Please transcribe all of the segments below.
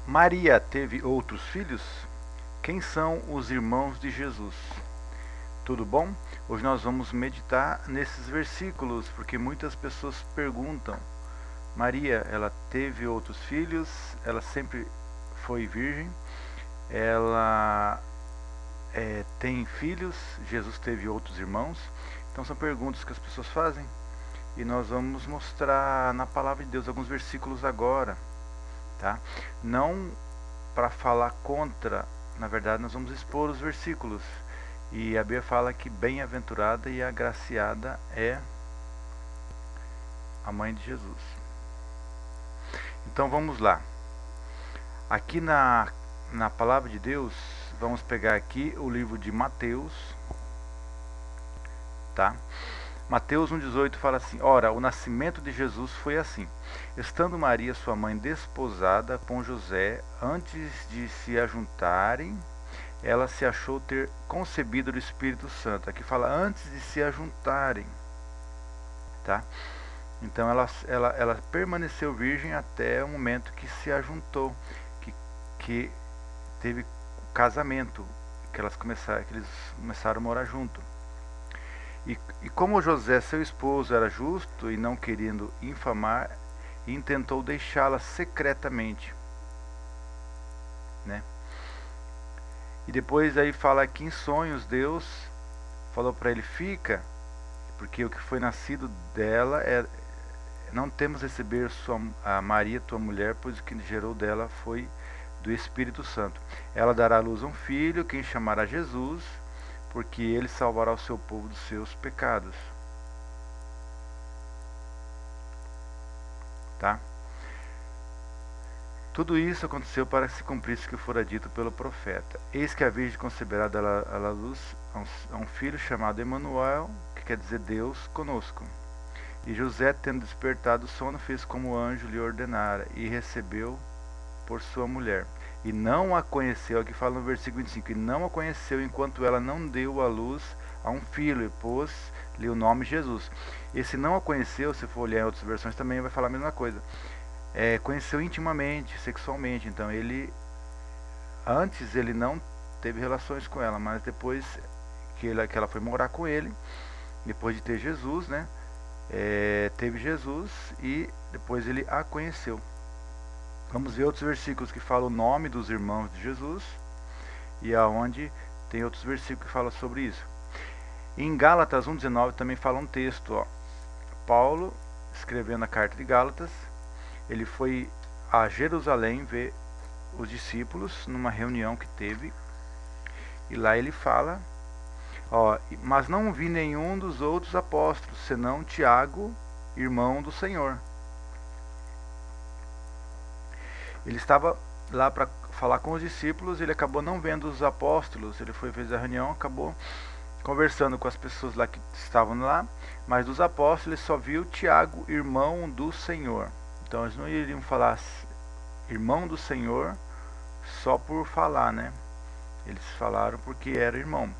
Maria teve outros filhos? Quem são os irmãos de Jesus? Tudo bom? Hoje nós vamos meditar nesses versículos, porque muitas pessoas perguntam: Maria, ela teve outros filhos? Ela sempre foi virgem? Ela tem filhos? Jesus teve outros irmãos? Então são perguntas que as pessoas fazem e nós vamos mostrar na palavra de Deus alguns versículos agora, tá? Não para falar contra, na verdade nós vamos expor os versículos. E a Bíblia fala que bem-aventurada e agraciada é a mãe de Jesus. Então vamos lá. Aqui na palavra de Deus, vamos pegar aqui o livro de Mateus, tá? Mateus 1,18 fala assim: Ora, o nascimento de Jesus foi assim. Estando Maria, sua mãe, desposada com José, antes de se ajuntarem, ela se achou ter concebido do Espírito Santo. Aqui fala antes de se ajuntarem, tá? Então ela permaneceu virgem até o momento que se ajuntou, que teve o casamento, que eles começaram a morar junto. E como José, seu esposo, era justo e não querendo infamar, intentou deixá-la secretamente, né? E depois aí fala que em sonhos Deus falou para ele: fica, porque o que foi nascido dela não temos receber a Maria, tua mulher, pois o que gerou dela foi do Espírito Santo. Ela dará à luz um filho, quem chamará Jesus, porque ele salvará o seu povo dos seus pecados. Tá? Tudo isso aconteceu para que se cumprisse o que fora dito pelo profeta. Eis que a Virgem conceberá à luz a um filho chamado Emanuel, que quer dizer Deus conosco. E José, tendo despertado do sono, fez como o anjo lhe ordenara, e recebeu por sua mulher. E não a conheceu, aqui fala no versículo 25, e não a conheceu enquanto ela não deu à luz a um filho, e pôs-lhe o nome Jesus. Esse não a conheceu, se for olhar em outras versões também vai falar a mesma coisa. Conheceu intimamente, sexualmente, então antes ele não teve relações com ela, mas depois que ela foi morar com ele, depois de ter Jesus, né, teve Jesus e depois ele a conheceu. Vamos ver outros versículos que falam o nome dos irmãos de Jesus e aonde tem outros versículos que falam sobre isso. Em Gálatas 1,19 também fala um texto, ó. Paulo, escrevendo a carta de Gálatas, ele foi a Jerusalém ver os discípulos numa reunião que teve, e lá ele fala, ó, mas não vi nenhum dos outros apóstolos, senão Tiago, irmão do Senhor. Ele estava lá para falar com os discípulos, ele acabou não vendo os apóstolos, ele fez a reunião, acabou conversando com as pessoas lá que estavam lá, mas dos apóstolos ele só viu Tiago, irmão do Senhor. Então eles não iriam falar irmão do Senhor só por falar, né? Eles falaram porque era irmão,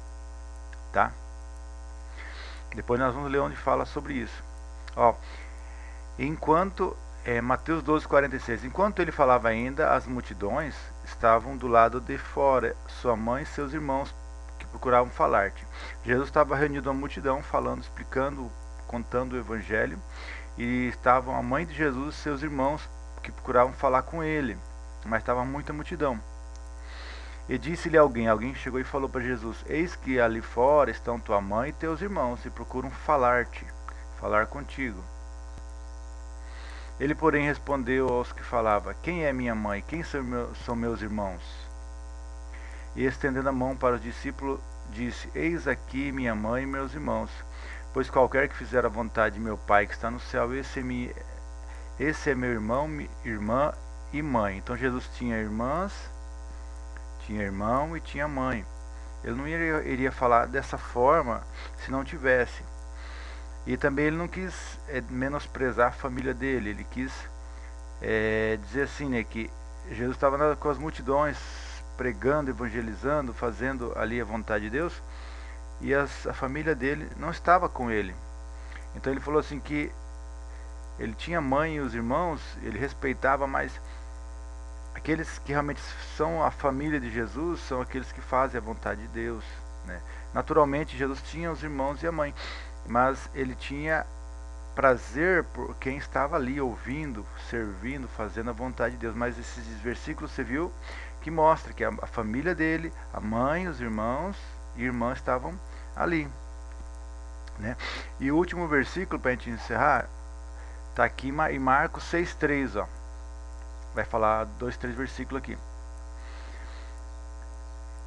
tá? Depois nós vamos ler onde fala sobre isso. Ó, enquanto Mateus 12:46. Enquanto ele falava ainda, as multidões estavam do lado de fora, sua mãe e seus irmãos que procuravam falar-te. Jesus estava reunido a multidão, falando, explicando, contando o evangelho, e estavam a mãe de Jesus e seus irmãos que procuravam falar com ele, mas estava muita multidão. E disse-lhe alguém chegou e falou para Jesus: eis que ali fora estão tua mãe e teus irmãos e procuram falar contigo. Ele, porém, respondeu aos que falava: quem é minha mãe? Quem são meus irmãos? E estendendo a mão para os discípulos, disse: eis aqui minha mãe e meus irmãos. Pois qualquer que fizer a vontade de meu Pai que está no céu, esse é meu irmão, irmã e mãe. Então Jesus tinha irmãs, tinha irmão e tinha mãe. Ele não iria falar dessa forma se não tivesse. E também ele não quis menosprezar a família dele. Ele quis dizer assim, né, que Jesus estava com as multidões, pregando, evangelizando, fazendo ali a vontade de Deus, e a família dele não estava com ele. Então ele falou assim que ele tinha mãe e os irmãos, ele respeitava, mas aqueles que realmente são a família de Jesus são aqueles que fazem a vontade de Deus, né? Naturalmente, Jesus tinha os irmãos e a mãe, mas ele tinha prazer por quem estava ali ouvindo, servindo, fazendo a vontade de Deus. Mas esses versículos você viu que mostra que a família dele, a mãe, os irmãos e irmãs estavam ali, né? E o último versículo para a gente encerrar está aqui em Marcos 6,3, ó. Vai falar 2, 3 versículos aqui.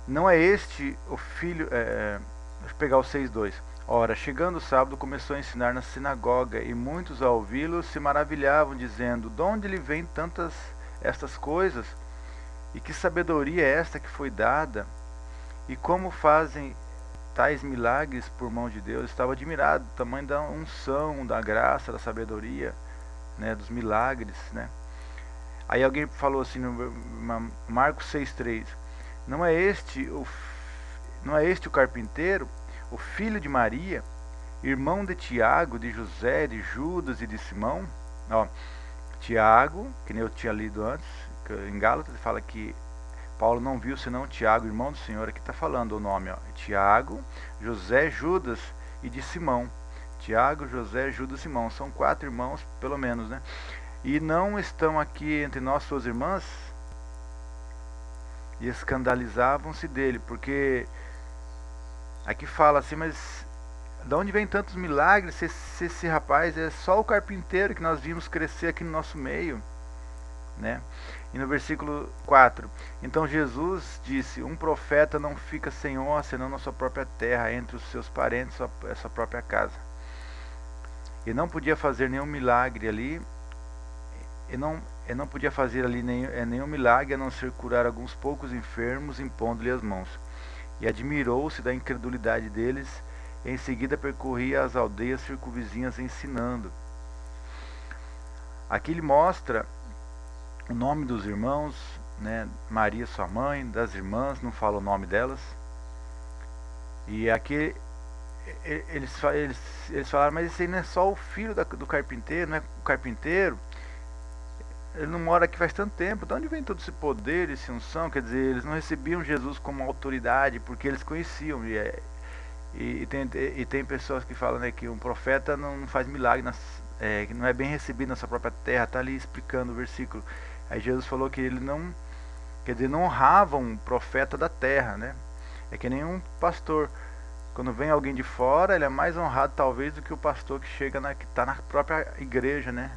Não é este o filho... deixa eu pegar o 6,2. Ora, chegando o sábado, começou a ensinar na sinagoga, e muitos ao ouvi-lo se maravilhavam, dizendo: de onde lhe vêm estas coisas? E que sabedoria é esta que foi dada? E como fazem tais milagres por mão de Deus? Estava admirado do tamanho da unção, da graça, da sabedoria, né, dos milagres, né? Aí alguém falou assim no Marcos 6,3: não é este o carpinteiro, o filho de Maria, irmão de Tiago, de José, de Judas e de Simão? Ó, Tiago, que nem eu tinha lido antes, em Gálatas, fala que Paulo não viu senão Tiago, irmão do Senhor. Aqui está falando o nome, ó, Tiago, José, Judas e de Simão. Tiago, José, Judas e Simão. São 4 irmãos, pelo menos, né? E não estão aqui entre nós suas irmãs? E escandalizavam-se dele, porque aqui fala assim, mas de onde vem tantos milagres? Se esse rapaz é só o carpinteiro que nós vimos crescer aqui no nosso meio, né? E no versículo 4: então Jesus disse: um profeta não fica sem honra senão na sua própria terra, entre os seus parentes, a sua própria casa. E não podia fazer nenhum milagre ali, e não podia fazer ali nenhum milagre, a não ser curar alguns poucos enfermos, impondo-lhe as mãos. E admirou-se da incredulidade deles, e em seguida percorria as aldeias circunvizinhas ensinando. Aqui ele mostra o nome dos irmãos, né? Maria, sua mãe, das irmãs, não fala o nome delas. E aqui eles falaram: mas esse aí não é só o filho do carpinteiro, não é o carpinteiro? Ele não mora aqui faz tanto tempo, de onde vem todo esse poder, essa unção? Quer dizer, eles não recebiam Jesus como autoridade, porque eles conheciam. E tem pessoas que falam, né, que um profeta não faz milagre, que não é bem recebido na sua própria terra. Está ali explicando o versículo. Aí Jesus falou que ele não, quer dizer, não honrava um profeta da terra, né? É que nem um pastor. Quando vem alguém de fora, ele é mais honrado talvez do que o pastor que chega que está na própria igreja, né?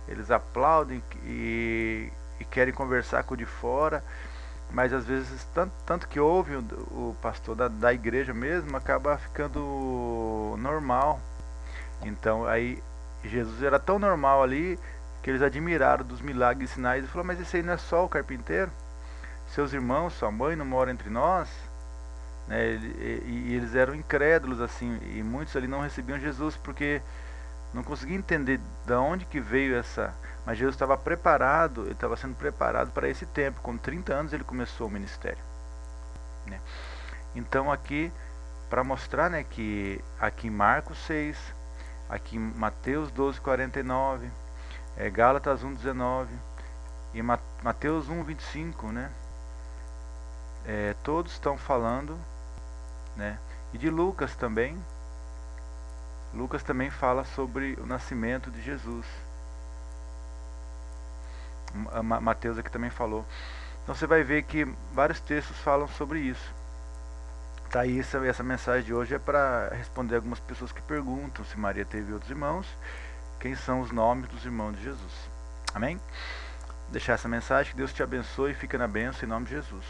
Eles aplaudem e querem conversar com o de fora, mas às vezes tanto que ouve o pastor da igreja mesmo, acaba ficando normal. Então aí Jesus era tão normal ali que eles admiraram dos milagres e sinais e falaram: mas esse aí não é só o carpinteiro? Seus irmãos, sua mãe não moram entre nós? Né? E eles eram incrédulos assim, e muitos ali não recebiam Jesus porque não conseguia entender de onde que veio essa... Mas Jesus estava preparado, ele estava sendo preparado para esse tempo. Com 30 anos ele começou o ministério, né? Então aqui, para mostrar, né, que aqui em Marcos 6, aqui em Mateus 12:49, Gálatas 1:19 e Mateus 1:25, né? Todos estão falando, né? E de Lucas também. Lucas também fala sobre o nascimento de Jesus. Mateus aqui também falou. Então você vai ver que vários textos falam sobre isso. Tá aí, essa mensagem de hoje é para responder algumas pessoas que perguntam se Maria teve outros irmãos, quem são os nomes dos irmãos de Jesus. Amém? Vou deixar essa mensagem, que Deus te abençoe e fica na bênção em nome de Jesus.